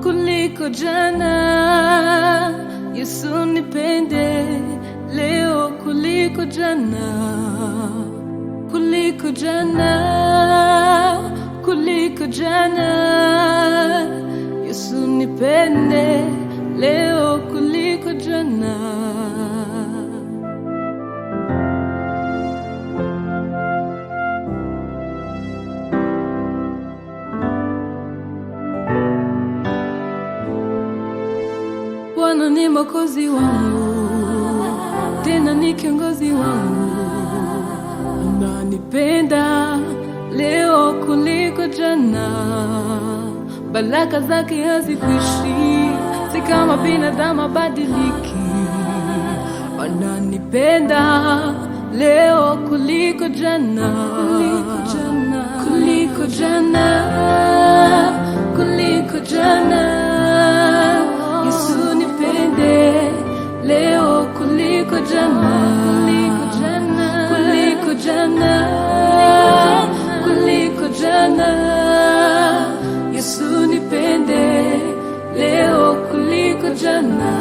Kuliko jana, Yesu nipende leo kuliko jana, kuliko jana, kuliko jana, Yesu nipende leo kuliko jana. Bwana ni mwokozi wangu, tena ni kiongozi wangu, ananipenda leo kuliko jana. Baraka zake hazikwishi, si kama binadamu badiliki. Ananipenda leo kuliko jana, kuliko jana, kuliko jana. Yesu nipende leo kuliko jana, kuliko jana, kuliko jana. Yesu nipende leo kuliko jana.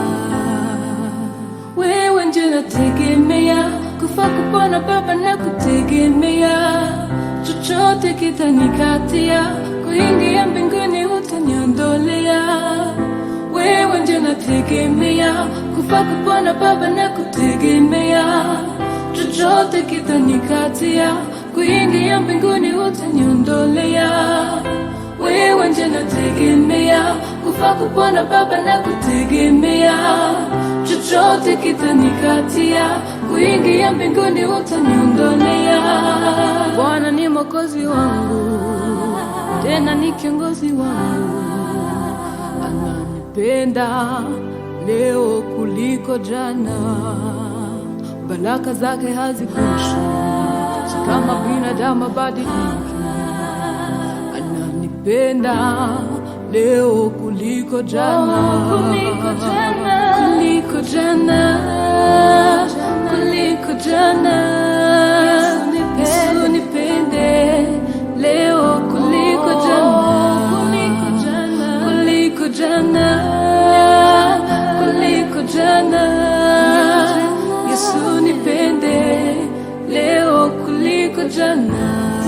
Wewe ndiye nategemea, kufa kupona Baba na kutegemea. Chochote kitanikatia, kuingia mbinguni utaniondolea. Wewe ndiye nategemea, kufa kupona Baba na kutegemea. Chochote kitanikatia, kuingia mbinguni utaniondolea. Wewe ndiye nategemea, kufa kupona Baba na kutegemea. Chochote kitanikatia, kuingia mbinguni utaniondolea. Bwana ni mwokozi wangu, tena ni kiongozi wangu, ananipenda leo kuliko jana. Baraka zake hazikwishi, si kama binadamu badiliki. Ananipenda leo kuliko jana, kuliko jana, kuliko jana, kuliko jana. Yesu nipende leo kuliko jana, kuliko jana, kuliko jana. Yesu nipende leo kuliko jana.